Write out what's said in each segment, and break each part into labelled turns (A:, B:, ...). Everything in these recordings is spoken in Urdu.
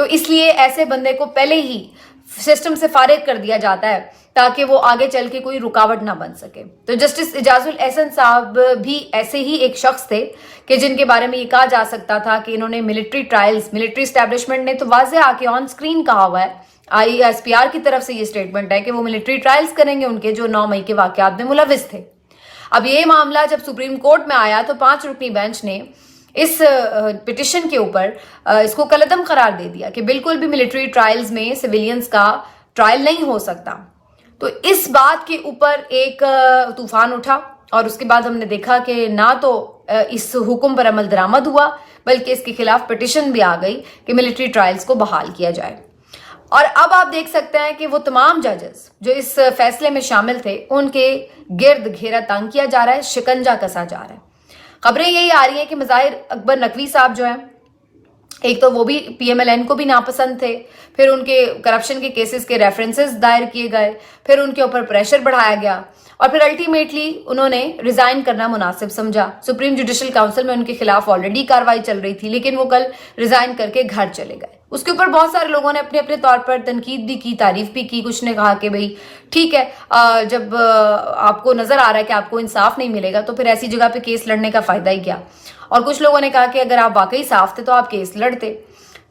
A: تو اس لیے ایسے بندے کو پہلے ہی سسٹم سے فارغ کر دیا جاتا ہے تاکہ وہ آگے چل کے کوئی رکاوٹ نہ بن سکے. تو جسٹس اعجاز الاحسن صاحب بھی ایسے ہی ایک شخص تھے کہ جن کے بارے میں یہ کہا جا سکتا تھا کہ انہوں نے ملٹری ٹرائلز، ملٹری اسٹیبلشمنٹ نے تو واضح آ کے آن اسکرین کہا ہوا ہے، ISPR کی طرف سے یہ اسٹیٹمنٹ ہے کہ وہ ملٹری ٹرائلز کریں گے ان کے جو 9 مئی کے واقعات میں ملوث تھے. اب یہ معاملہ جب سپریم کورٹ میں آیا تو 5 رکنی بینچ نے اس پٹیشن کے اوپر اس کو کالعدم قرار دے دیا کہ بالکل بھی ملٹری ٹرائلز میں سویلینز کا ٹرائل نہیں ہو سکتا. تو اس بات کے اوپر ایک طوفان اٹھا اور اس کے بعد ہم نے دیکھا کہ نہ تو اس حکم پر عمل درآمد ہوا بلکہ اس کے خلاف پٹیشن بھی آ گئی کہ ملٹری ٹرائلز کو بحال کیا جائے. اور اب آپ دیکھ سکتے ہیں کہ وہ تمام ججز جو اس فیصلے میں شامل تھے ان کے گرد گھیرا تنگ کیا جا رہا ہے، شکنجہ کسا جا رہا ہے. خبریں یہی آ رہی ہیں کہ مظاہر اکبر نقوی صاحب جو ہیں، ایک تو وہ بھی PMLN کو بھی ناپسند تھے، پھر ان کے کرپشن کے کیسز کے ریفرنسز دائر کیے گئے، پھر ان کے اوپر پریشر بڑھایا گیا اور پھر الٹیمیٹلی انہوں نے ریزائن کرنا مناسب سمجھا. سپریم جوڈیشل کاؤنسل میں ان کے خلاف آلریڈی کاروائی چل رہی تھی لیکن وہ کل ریزائن کر کے گھر چلے گئے. اس کے اوپر بہت سارے لوگوں نے اپنے اپنے طور پر تنقید بھی کی، تعریف بھی کی. کچھ نے کہا کہ بھئی ٹھیک ہے، جب آپ کو نظر آ رہا ہے کہ آپ کو انصاف نہیں ملے گا تو پھر ایسی جگہ پہ کیس لڑنے کا فائدہ ہی کیا. اور کچھ لوگوں نے کہا کہ اگر آپ واقعی صاف تھے تو آپ کیس لڑتے.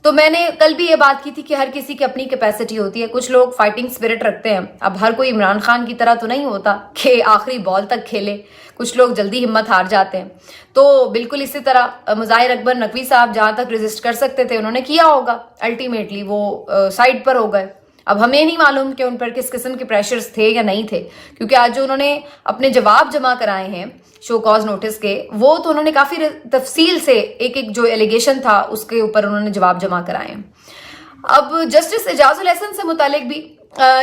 A: تو میں نے کل بھی یہ بات کی تھی کہ ہر کسی کی اپنی کیپیسٹی ہوتی ہے. کچھ لوگ فائٹنگ سپرٹ رکھتے ہیں. اب ہر کوئی عمران خان کی طرح تو نہیں ہوتا کہ آخری بال تک کھیلے. کچھ لوگ جلدی ہمت ہار جاتے ہیں. تو بالکل اسی طرح مظاہر اکبر نقوی صاحب جہاں تک ریزسٹ کر سکتے تھے انہوں نے کیا ہوگا. الٹیمیٹلی وہ سائڈ پر ہو گئے. اب ہمیں نہیں معلوم کہ ان پر کس قسم کے پریشرز تھے یا نہیں تھے، کیونکہ آج جو انہوں نے اپنے جواب جمع کرائے ہیں شو کاز نوٹس کے، وہ تو انہوں نے کافی تفصیل سے ایک ایک جو ایلیگیشن تھا اس کے اوپر انہوں نے جواب جمع کرائے ہیں. اب جسٹس اعجاز الاحسن سے متعلق بھی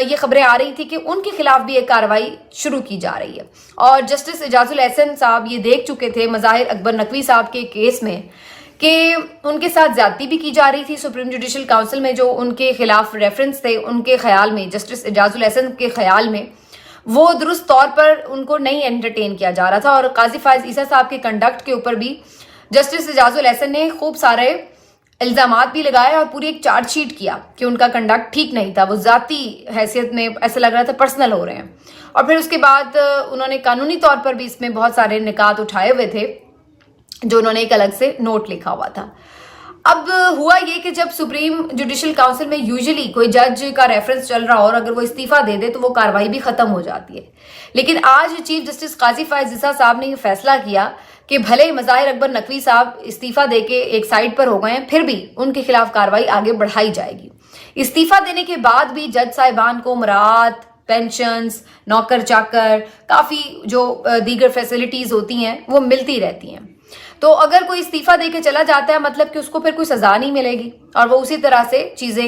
A: یہ خبریں آ رہی تھی کہ ان کے خلاف بھی ایک کارروائی شروع کی جا رہی ہے. اور جسٹس اعجاز الاحسن صاحب یہ دیکھ چکے تھے مظاہر اکبر نقوی صاحب کے کیس میں کہ ان کے ساتھ زیادتی بھی کی جا رہی تھی. سپریم جوڈیشل کاؤنسل میں جو ان کے خلاف ریفرنس تھے، ان کے خیال میں، جسٹس اعجاز الاحسن کے خیال میں وہ درست طور پر ان کو نہیں انٹرٹین کیا جا رہا تھا. اور قاضی فائز عیسیٰ صاحب کے کنڈکٹ کے اوپر بھی جسٹس اعجاز الاحسن نے خوب سارے الزامات بھی لگائے اور پوری ایک چارج شیٹ کیا کہ ان کا کنڈکٹ ٹھیک نہیں تھا. وہ ذاتی حیثیت میں ایسا لگ رہا تھا پرسنل ہو رہے ہیں. اور پھر اس کے بعد انہوں نے قانونی طور پر بھی اس میں بہت سارے نکات اٹھائے ہوئے تھے جو انہوں نے ایک الگ سے نوٹ لکھا ہوا تھا. اب ہوا یہ کہ جب سپریم جوڈیشل کاؤنسل میں یوزلی کوئی جج کا ریفرنس چل رہا ہو اور اگر وہ استعفیٰ دے دے تو وہ کاروائی بھی ختم ہو جاتی ہے. لیکن آج چیف جسٹس قاضی فائز عیسیٰ صاحب نے یہ فیصلہ کیا کہ بھلے مظاہر اکبر نقوی صاحب استعفیٰ دے کے ایک سائڈ پر ہو گئے ہیں، پھر بھی ان کے خلاف کاروائی آگے بڑھائی جائے گی. استعفیٰ دینے کے بعد بھی جج صاحبان کو مراعات، پینشنز، نوکر چاکر، کافی جو دیگر فیسلٹیز ہوتی ہیں وہ ملتی رہتی ہیں. تو اگر کوئی استعفیٰ دے کے چلا جاتا ہے مطلب کہ اس کو پھر کوئی سزا نہیں ملے گی اور وہ اسی طرح سے چیزیں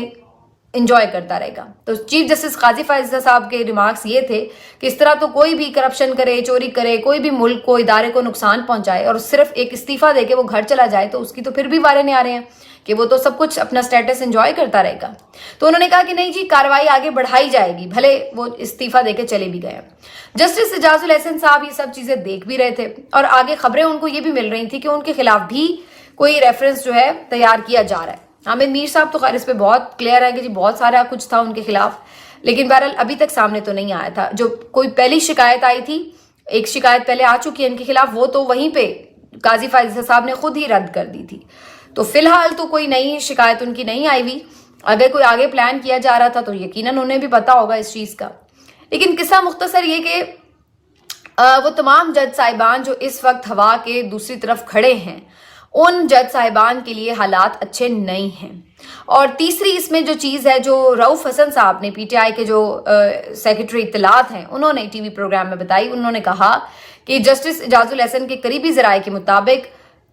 A: انجوائے کرتا رہے گا. تو چیف جسٹس قاضی فائز صاحب کے ریمارکس یہ تھے کہ اس طرح تو کوئی بھی کرپشن کرے، چوری کرے، کوئی بھی ملک کو، ادارے کو نقصان پہنچائے اور صرف ایک استعفیٰ دے کے وہ گھر چلا جائے تو اس کی تو پھر بھی وارے نہیں آ رہے ہیں کہ وہ تو سب کچھ اپنا سٹیٹس انجوائے کرتا رہے گا. تو انہوں نے کہا کہ نہیں جی، کاروائی آگے بڑھائی جائے گی بھلے وہ استعفیٰ دے کے چلے بھی گئے. جسٹس اعجاز الاحسن صاحب یہ سب چیزیں دیکھ بھی رہے تھے اور آگے خبریں ان کو یہ بھی مل رہی تھی کہ ان کے خلاف بھی کوئی ریفرنس جو ہے تیار کیا جا رہا ہے. حامد میر صاحب تو خیر اس پہ بہت کلیئر ہے کہ جی بہت سارا کچھ تھا ان کے خلاف، لیکن بہرحال ابھی تک سامنے تو نہیں آیا تھا. جو کوئی پہلی شکایت آئی تھی، ایک شکایت پہلے آ چکی ہے ان کے خلاف، وہ تو وہیں پہ قاضی فائز صاحب نے خود ہی رد کر دی تھی. تو فی الحال تو کوئی نئی شکایت ان کی نہیں آئی ہوئی. اگر کوئی آگے پلان کیا جا رہا تھا تو یقیناً انہیں بھی پتا ہوگا اس چیز کا. لیکن قصہ مختصر یہ کہ وہ تمام جج صاحبان جو اس وقت ہوا کے دوسری طرف کھڑے ہیں، ان جج صاحبان کے لیے حالات اچھے نہیں ہیں. اور تیسری اس میں جو چیز ہے، جو رؤف حسن صاحب نے PTI کے جو سیکرٹری اطلاعات ہیں انہوں نے TV پروگرام میں بتائی. انہوں نے کہا کہ جسٹس اعجاز الاحسن کے قریبی ذرائع کے مطابق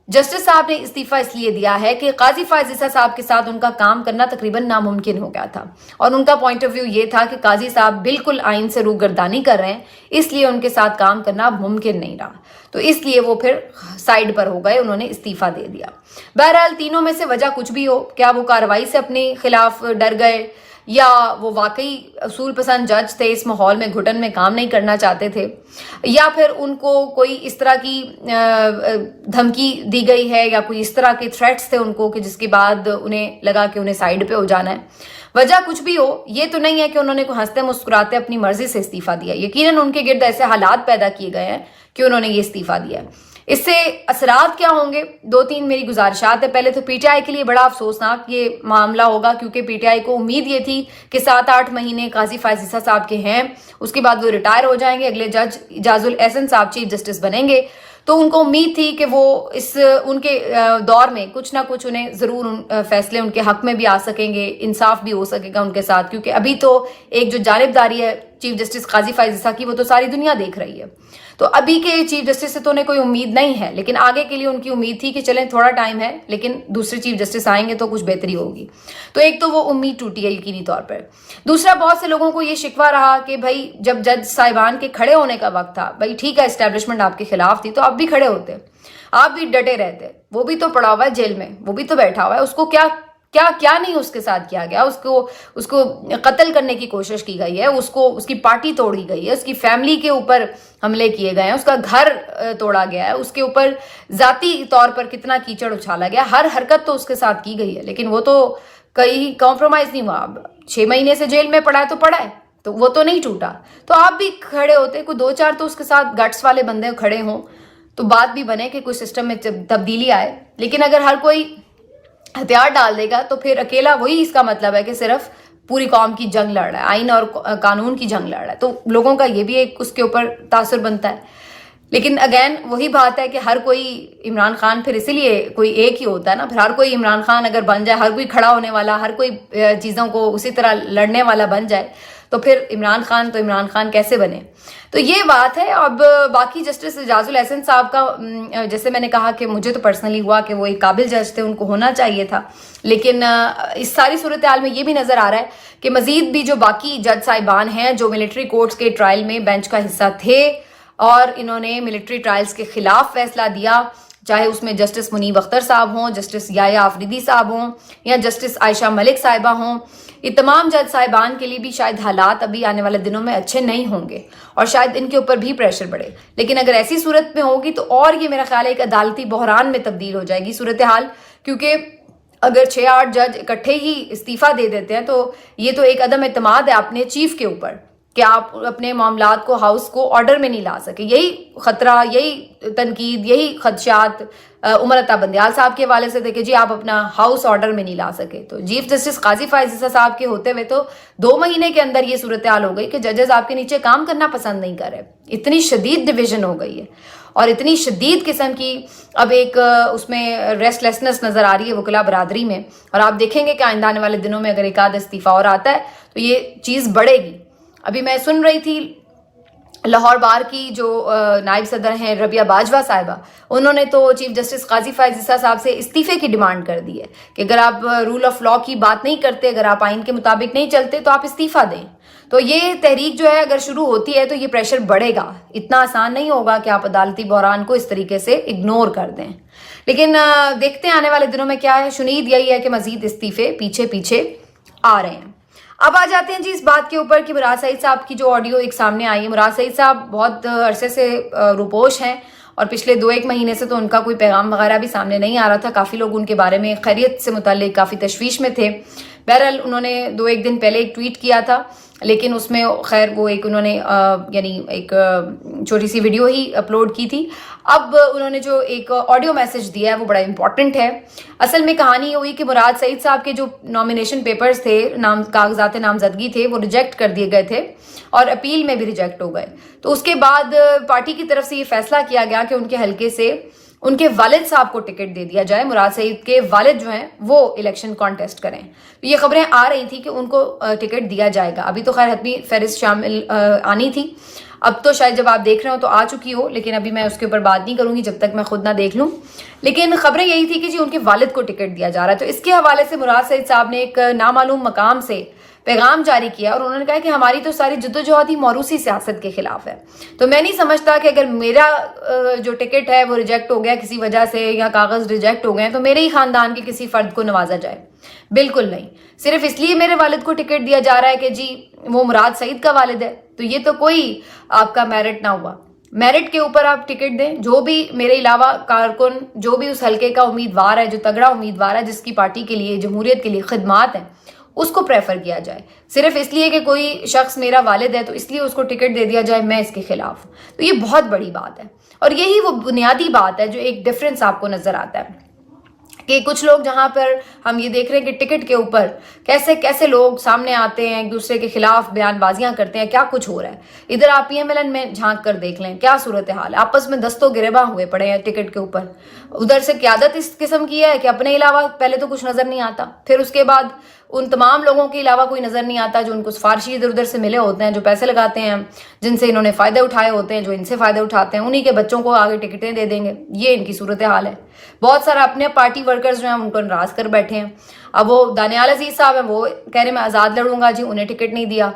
A: جسٹس صاحب نے استعفیٰ اس لیے دیا ہے کہ قاضی فائز عیسیٰ صاحب کے ساتھ ان کا کام کرنا تقریباً ناممکن ہو گیا تھا. اور ان کا پوائنٹ آف ویو یہ تھا کہ قاضی صاحب بالکل آئین سے روگردانی کر رہے ہیں، اس لیے ان کے ساتھ کام کرنا ممکن نہیں رہا. تو اس لیے وہ پھر سائڈ پر ہو گئے، انہوں نے استعفیٰ دے دیا. بہرحال تینوں میں سے وجہ کچھ بھی ہو، کیا وہ کارروائی سے اپنے خلاف ڈر گئے یا وہ واقعی اصول پسند جج تھے, اس ماحول میں گھٹن میں کام نہیں کرنا چاہتے تھے, یا پھر ان کو کوئی اس طرح کی دھمکی دی گئی ہے یا کوئی اس طرح کے تھریٹس تھے ان کو کہ جس کے بعد انہیں لگا کہ انہیں سائیڈ پہ ہو جانا ہے. وجہ کچھ بھی ہو, یہ تو نہیں ہے کہ انہوں نے ہنستے مسکراتے اپنی مرضی سے استعفیٰ دیا. یقیناً ان کے گرد ایسے حالات پیدا کیے گئے ہیں کہ انہوں نے یہ استعفیٰ دیا ہے. اس سے اثرات کیا ہوں گے؟ 2-3 میری گزارشات ہے. پہلے تو پی ٹی آئی کے لیے بڑا افسوسناک یہ معاملہ ہوگا, کیونکہ پی ٹی آئی کو امید یہ تھی کہ 7-8 مہینے قاضی فائز عیسیٰ صاحب کے ہیں, اس کے بعد وہ ریٹائر ہو جائیں گے, اگلے جج اعجاز الاحسن صاحب چیف جسٹس بنیں گے, تو ان کو امید تھی کہ وہ ان کے دور میں کچھ نہ کچھ انہیں ضرور فیصلے ان کے حق میں بھی آ سکیں گے, انصاف بھی ہو سکے گا ان کے ساتھ. کیونکہ ابھی تو ایک جو جانبداری ہے چیف جسٹس قاضی فائز عیسیٰ کی, وہ تو ساری دنیا دیکھ رہی ہے. تو ابھی کے چیف جسٹس سے تو انہیں کوئی امید نہیں ہے, لیکن آگے کے لیے ان کی امید تھی کہ چلیں تھوڑا ٹائم ہے, لیکن دوسرے چیف جسٹس آئیں گے تو کچھ بہتری ہوگی. تو ایک تو وہ امید ٹوٹی ہے یقینی طور پر. دوسرا, بہت سے لوگوں کو یہ شکوہ رہا کہ بھائی جب جج صاحبان کے کھڑے ہونے کا وقت تھا, بھائی ٹھیک ہے اسٹیبلشمنٹ آپ کے خلاف تھی تو آپ بھی کھڑے ہوتے, آپ بھی ڈٹے رہتے. وہ بھی تو پڑا ہوا ہے جیل میں, وہ بھی تو بیٹھا ہوا ہے, اس کو کیا نہیں اس کے ساتھ کیا گیا. اس کو قتل کرنے کی کوشش کی گئی ہے, اس کی پارٹی توڑی گئی ہے, اس کی فیملی کے اوپر حملے کیے گئے ہیں, اس کا گھر توڑا گیا ہے, اس کے اوپر ذاتی طور پر کتنا کیچڑ اچھالا گیا, ہر حرکت تو اس کے ساتھ کی گئی ہے, لیکن وہ تو کہیں کمپرومائز نہیں ہوا. اب 6 مہینے سے جیل میں پڑا ہے تو پڑا ہے, تو وہ تو نہیں ٹوٹا. تو آپ بھی کھڑے ہوتے, کوئی 2-4 تو اس کے ساتھ گٹس والے بندے کھڑے ہوں تو بات بھی بنے کہ کوئی سسٹم میں تبدیلی آئے. لیکن اگر ہر کوئی ہتھیار ڈال دے گا تو پھر اکیلا وہی اس کا مطلب ہے کہ صرف پوری قوم کی جنگ لڑ رہا ہے, آئین اور قانون کی جنگ لڑ رہا ہے. تو لوگوں کا یہ بھی ایک اس کے اوپر تاثر بنتا ہے. لیکن اگین وہی بات ہے کہ ہر کوئی عمران خان پھر اسی لیے کوئی ایک ہی ہوتا ہے نا. پھر ہر کوئی عمران خان اگر بن جائے, ہر کوئی کھڑا ہونے والا, ہر کوئی چیزوں کو اسی طرح لڑنے والا بن جائے, تو پھر عمران خان کیسے بنے. تو یہ بات ہے. اب باقی جسٹس اعجاز الاحسن صاحب کا جیسے میں نے کہا کہ مجھے تو پرسنلی ہوا کہ وہ ایک قابل جج تھے, ان کو ہونا چاہیے تھا. لیکن اس ساری صورتحال میں یہ بھی نظر آ رہا ہے کہ مزید بھی جو باقی جج صاحبان ہیں جو ملٹری کورٹس کے ٹرائل میں بینچ کا حصہ تھے اور انہوں نے ملٹری ٹرائلز کے خلاف فیصلہ دیا, چاہے اس میں جسٹس منیب اختر صاحب ہوں, جسٹس یحییٰ آفریدی صاحب ہوں یا جسٹس عائشہ ملک صاحبہ ہوں, یہ تمام جج صاحبان کے لیے بھی شاید حالات ابھی آنے والے دنوں میں اچھے نہیں ہوں گے اور شاید ان کے اوپر بھی پریشر بڑھے. لیکن اگر ایسی صورت میں ہوگی تو اور یہ میرا خیال ہے ایک عدالتی بحران میں تبدیل ہو جائے گی صورتحال. کیونکہ اگر 6-8 جج اکٹھے ہی استعفیٰ دے دیتے ہیں تو یہ تو ایک عدم اعتماد ہے اپنے چیف کے اوپر کہ آپ اپنے معاملات کو ہاؤس کو آرڈر میں نہیں لا سکے. یہی خطرہ, یہی تنقید, یہی خدشات عمر عطا بندیال صاحب کے حوالے سے تھے کہ جی آپ اپنا ہاؤس آرڈر میں نہیں لا سکے. تو چیف جسٹس قاضی فائز عیسیٰ صاحب کے ہوتے ہوئے تو 2 مہینے کے اندر یہ صورتحال ہو گئی کہ ججز آپ کے نیچے کام کرنا پسند نہیں کر رہے. اتنی شدید ڈویژن ہو گئی ہے اور اتنی شدید قسم کی اب ایک اس میں ریسٹ لیسنس نظر آ رہی ہے وکلا برادری میں. اور آپ دیکھیں گے کہ آئندہ آنے والے دنوں میں اگر ایک آدھ استعفیٰ اور آتا ہے تو یہ چیز بڑھے گی. ابھی میں سن رہی تھی لاہور بار کی جو نائب صدر ہیں ربیہ باجوہ صاحبہ, انہوں نے تو چیف جسٹس قاضی فائز عیسیٰ صاحب سے استعفے کی ڈیمانڈ کر دی ہے کہ اگر آپ رول آف لاء کی بات نہیں کرتے, اگر آپ آئین کے مطابق نہیں چلتے تو آپ استعفیٰ دیں. تو یہ تحریک جو ہے اگر شروع ہوتی ہے تو یہ پریشر بڑھے گا. اتنا آسان نہیں ہوگا کہ آپ عدالتی بحران کو اس طریقے سے اگنور کر دیں. لیکن دیکھتے ہیں آنے والے دنوں میں کیا ہے. شنید یہی ہے کہ مزید استعفے پیچھے آ رہے ہیں. اب آ جاتے ہیں جی اس بات کے اوپر کہ مراد سعید صاحب کی جو آڈیو ایک سامنے آئی ہے. مراد سعید صاحب بہت عرصے سے روپوش ہیں اور پچھلے 2-1 مہینے سے تو ان کا کوئی پیغام وغیرہ بھی سامنے نہیں آ رہا تھا. کافی لوگ ان کے بارے میں خیریت سے متعلق کافی تشویش میں تھے. بہرحال انہوں نے 2-1 دن پہلے ایک ٹویٹ کیا تھا, لیکن اس میں خیر وہ ایک انہوں نے یعنی ایک چھوٹی سی ویڈیو ہی اپلوڈ کی تھی. اب انہوں نے جو ایک آڈیو میسج دیا ہے وہ بڑا امپورٹنٹ ہے. اصل میں کہانی یہ ہوئی کہ مراد سعید صاحب کے جو نامینیشن پیپرز تھے, کاغذات نامزدگی تھے, وہ ریجیکٹ کر دیے گئے تھے اور اپیل میں بھی ریجیکٹ ہو گئے. تو اس کے بعد پارٹی کی طرف سے یہ فیصلہ کیا گیا کہ ان کے حلقے سے ان کے والد صاحب کو ٹکٹ دے دیا جائے. مراد سعید کے والد جو ہیں وہ الیکشن کانٹیسٹ کریں. تو یہ خبریں آ رہی تھی کہ ان کو ٹکٹ دیا جائے گا. ابھی تو خیر حتمی فہرست شامل آنی تھی, اب تو شاید جب آپ دیکھ رہے ہو تو آ چکی ہو, لیکن ابھی میں اس کے اوپر بات نہیں کروں گی جب تک میں خود نہ دیکھ لوں. لیکن خبریں یہی تھی کہ جی ان کے والد کو ٹکٹ دیا جا رہا ہے. تو اس کے حوالے سے مراد سعید صاحب نے ایک نامعلوم مقام سے پیغام جاری کیا اور انہوں نے کہا کہ ہماری تو ساری جدوجہد ہی موروثی سیاست کے خلاف ہے. تو میں نہیں سمجھتا کہ اگر میرا جو ٹکٹ ہے وہ ریجیکٹ ہو گیا کسی وجہ سے یا کاغذ ریجیکٹ ہو گئے تو میرے ہی خاندان کے کسی فرد کو نوازا جائے. بالکل نہیں. صرف اس لیے میرے والد کو ٹکٹ دیا جا رہا ہے کہ جی وہ مراد سعید کا والد ہے, تو یہ تو کوئی آپ کا میرٹ نہ ہوا. میرٹ کے اوپر آپ ٹکٹ دیں. جو بھی میرے علاوہ کارکن, جو بھی اس حلقے کا امیدوار ہے, جو تگڑا امیدوار ہے, جس کی پارٹی کے لیے, جمہوریت کے لیے خدمات ہیں, اس کو پریفر کیا جائے. صرف اس لیے کہ کوئی شخص میرا والد ہے تو اس لیے اس کو ٹکٹ دے دیا جائے, میں اس کے خلاف ہوں. تو یہ بہت بڑی بات ہے, اور یہی وہ بنیادی بات ہے جو ایک ڈفرینس آپ کو نظر آتا ہے کہ کچھ لوگ جہاں پر ہم یہ دیکھ رہے ہیں کہ ٹکٹ کے اوپر کیسے کیسے لوگ سامنے آتے ہیں, ایک دوسرے کے خلاف بیان بازیاں کرتے ہیں, کیا کچھ ہو رہا ہے. ادھر آپ پی ایم ایل این میں جھانک کر دیکھ لیں کیا صورتحال ہے, آپس میں دستوں گریباں ہوئے پڑے ہیں ٹکٹ کے اوپر. ادھر سے قیادت اس قسم کی ہے کہ اپنے علاوہ پہلے تو کچھ نظر نہیں آتا, پھر اس کے بعد ان تمام لوگوں کے علاوہ کوئی نظر نہیں آتا جو ان کو سفارشی ادھر ادھر سے ملے ہوتے ہیں, جو پیسے لگاتے ہیں, جن سے انہوں نے فائدے اٹھائے ہوتے ہیں, جو ان سے فائدے اٹھاتے ہیں, انہی کے بچوں کو آگے ٹکٹیں دے دیں گے. یہ ان کی صورتحال ہے. بہت سارا اپنے پارٹی ورکرز جو ہیں ان کو ناراض کر بیٹھے ہیں. اب وہ دانیال عزیز صاحب ہیں, وہ کہہ رہے میں آزاد لڑوں گا, جی انہیں ٹکٹ نہیں دیا.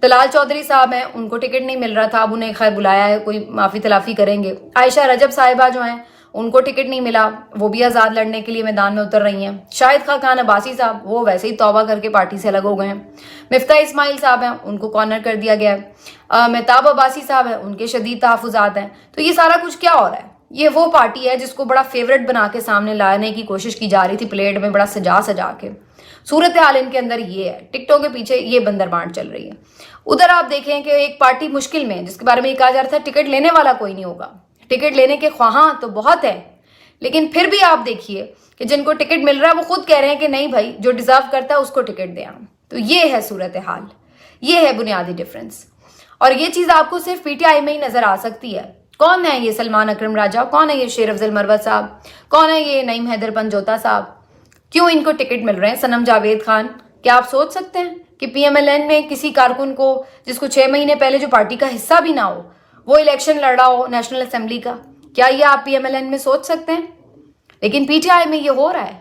A: طلال چودھری صاحب ہیں, ان کو ٹکٹ نہیں مل رہا تھا, اب انہیں خیر بلایا ہے, کوئی معافی تلافی کریں گے. عائشہ رجب صاحبہ جو ہیں ان کو ٹکٹ نہیں ملا, وہ بھی آزاد لڑنے کے لیے میدان میں اتر رہی ہیں. شاہد خاقان عباسی صاحب وہ ویسے ہی توبہ کر کے پارٹی سے الگ ہو گئے ہیں. مفتاح اسماعیل صاحب ہیں, ان کو کارنر کر دیا گیا ہے. مہتاب عباسی صاحب ہیں, ان کے شدید تحفظات ہیں. تو یہ سارا کچھ کیا ہو رہا ہے؟ یہ وہ پارٹی ہے جس کو بڑا فیورٹ بنا کے سامنے لانے کی کوشش کی جا رہی تھی, پلیٹ میں بڑا سجا سجا کے. صورتحال ان کے اندر یہ ہے, ٹکٹوں کے پیچھے یہ بندر بانٹ چل رہی ہے. ادھر آپ دیکھیں کہ ایک پارٹی مشکل میں, جس کے بارے میں یہ کہا جا رہا تھا ٹکٹ لینے والا کوئی نہیں ہوگا. ٹکٹ لینے کے خواہاں تو بہت ہے, لیکن پھر بھی آپ دیکھیے کہ جن کو ٹکٹ مل رہا ہے وہ خود کہہ رہے ہیں کہ نہیں بھائی, جو ڈیزرو کرتا ہے اس کو ٹکٹ دیں. تو یہ ہے صورتحال, یہ ہے بنیادی ڈفرینس. اور یہ چیز آپ کو صرف پی ٹی آئی میں ہی نظر آ سکتی ہے. کون ہے یہ سلمان اکرم راجہ, کون ہے یہ شیر افضل مروت صاحب, کون ہے یہ نعیم حیدر پنجوتا صاحب, کیوں ان کو ٹکٹ مل رہے ہیں؟ سنم جاوید خان, کیا آپ سوچ سکتے ہیں کہ پی ایم ایل این میں کسی کارکن کو جس کو 6 مہینے پہلے جو پارٹی کا حصہ بھی نہ ہو وہ الیکشن لڑ رہا ہو نیشنل اسمبلی کا؟ کیا یہ آپ پی ایم ایل این میں سوچ سکتے ہیں؟ لیکن پی ٹی آئی میں یہ ہو رہا ہے.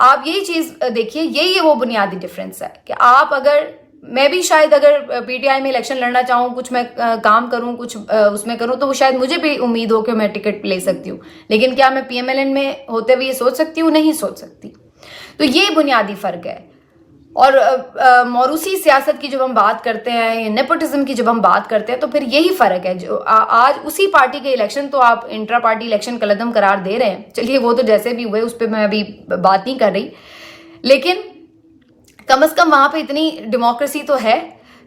A: آپ یہی چیز دیکھیے, یہی وہ بنیادی ڈفرینس ہے کہ آپ اگر, میں بھی شاید اگر پی ٹی آئی میں الیکشن لڑنا چاہوں, کچھ میں کام کروں, کچھ اس میں کروں, تو وہ شاید مجھے بھی امید ہو کہ میں ٹکٹ لے سکتی ہوں. لیکن کیا میں پی ایم ایل این میں ہوتے ہوئے یہ سوچ سکتی ہوں؟ نہیں سوچ سکتی. تو یہ بنیادی فرق ہے. اور موروثی سیاست کی جب ہم بات کرتے ہیں, نیپوٹزم کی جب ہم بات کرتے ہیں, تو پھر یہی فرق ہے. جو آج اسی پارٹی کے الیکشن تو آپ انٹرا پارٹی الیکشن کلعدم قرار دے رہے ہیں. چلیے وہ تو جیسے بھی ہوئے اس پہ میں ابھی بات نہیں کر رہی, لیکن کم از کم وہاں پہ اتنی ڈیموکریسی تو ہے.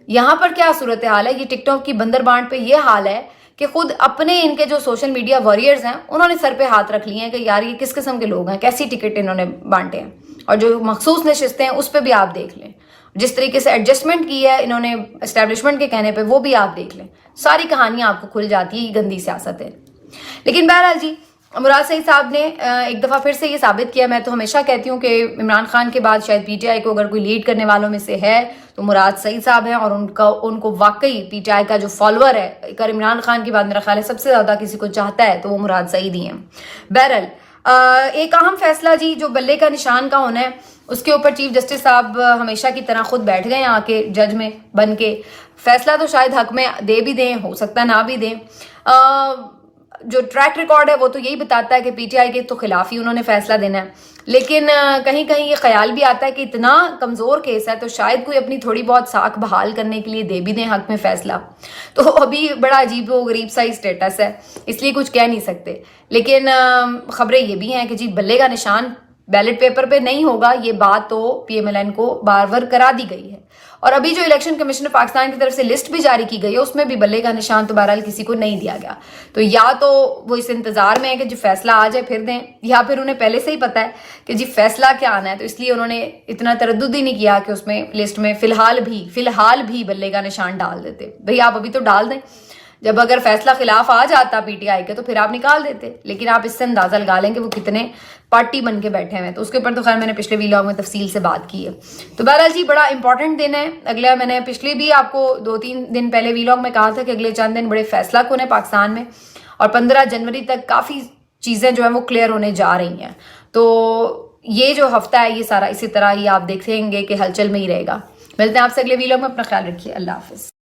A: یہاں پر کیا صورتحال ہے؟ یہ ٹک ٹاک کی بندر بانٹ پہ یہ حال ہے کہ خود اپنے ان کے جو سوشل میڈیا واریئرز ہیں انہوں نے سر پہ ہاتھ رکھ لیے ہیں کہ یار یہ کس قسم کے لوگ ہیں, کیسی ٹکٹ انہوں نے بانٹے ہیں. اور جو مخصوص نشستیں ہیں اس پہ بھی آپ دیکھ لیں, جس طریقے سے ایڈجسٹمنٹ کی ہے انہوں نے اسٹیبلشمنٹ کے کہنے پہ, وہ بھی آپ دیکھ لیں. ساری کہانیاں آپ کو کھل جاتی ہے. یہ گندی سیاست ہے. لیکن بہرحال جی, مراد سعید صاحب نے ایک دفعہ پھر سے یہ ثابت کیا. میں تو ہمیشہ کہتی ہوں کہ عمران خان کے بعد شاید پی ٹی آئی کو اگر کوئی لیڈ کرنے والوں میں سے ہے تو مراد سعید صاحب ہیں, اور ان کو واقعی پی ٹی آئی کا جو فالوور ہے, اگر عمران خان کے بعد میرا خیال ہے سب سے زیادہ کسی کو چاہتا ہے تو وہ مراد سعید ہی ہیں. بہرحال ایک اہم فیصلہ جی جو بلے کا نشان کا ہونا ہے, اس کے اوپر چیف جسٹس صاحب ہمیشہ کی طرح خود بیٹھ گئے آ کے جج میں بن کے. فیصلہ تو شاید حق میں دے بھی دیں, ہو سکتا ہے نہ بھی دیں. جو ٹریک ریکارڈ ہے وہ تو یہی بتاتا ہے کہ پی ٹی آئی کے تو خلاف ہی انہوں نے فیصلہ دینا ہے. لیکن کہیں کہیں یہ خیال بھی آتا ہے کہ اتنا کمزور کیس ہے تو شاید کوئی اپنی تھوڑی بہت ساکھ بحال کرنے کے لیے دے بھی دیں حق میں فیصلہ. تو ابھی بڑا عجیب و غریب سا ہی اسٹیٹس ہے, اس لیے کچھ کہہ نہیں سکتے. لیکن خبریں یہ بھی ہیں کہ جی بلے کا نشان بیلٹ پیپر پہ نہیں ہوگا, یہ بات تو پی ایم ایل این کو بار بار کرا دی گئی ہے. اور ابھی جو الیکشن کمیشن پاکستان کی طرف سے لسٹ بھی جاری کی گئی ہے اس میں بھی بلے کا نشان تو بہرحال کسی کو نہیں دیا گیا. تو یا تو وہ اس انتظار میں ہے کہ جو فیصلہ آ جائے پھر دیں, یا پھر انہیں پہلے سے ہی پتا ہے کہ جی فیصلہ کیا آنا ہے, تو اس لیے انہوں نے اتنا تردد ہی نہیں کیا کہ اس میں لسٹ میں فی الحال بھی بلے کا نشان ڈال دیتے. بھئی آپ ابھی تو ڈال دیں, جب اگر فیصلہ خلاف آ جاتا پی ٹی آئی کے تو پھر آپ نکال دیتے. لیکن آپ اس سے اندازہ لگا لیں کہ وہ کتنے پارٹی بن کے بیٹھے ہوئے. تو اس کے اوپر تو خیر میں نے پچھلے ویلاگ میں تفصیل سے بات کی ہے. تو بہرحال جی بڑا امپورٹنٹ دن ہے اگلا. میں نے پچھلے بھی آپ کو 2-3 دن پہلے ویلاگ میں کہا تھا کہ اگلے چند دن بڑے فیصلہ کن ہیں پاکستان میں, اور 15 جنوری تک کافی چیزیں جو ہیں وہ کلیئر ہونے جا رہی ہیں. تو یہ جو ہفتہ ہے یہ سارا اسی طرح ہی آپ دیکھیں گے کہ ہلچل میں ہی رہے گا. ملتے ہیں آپ سے اگلے ویلاگ میں. اپنا خیال رکھیے. اللہ حافظ.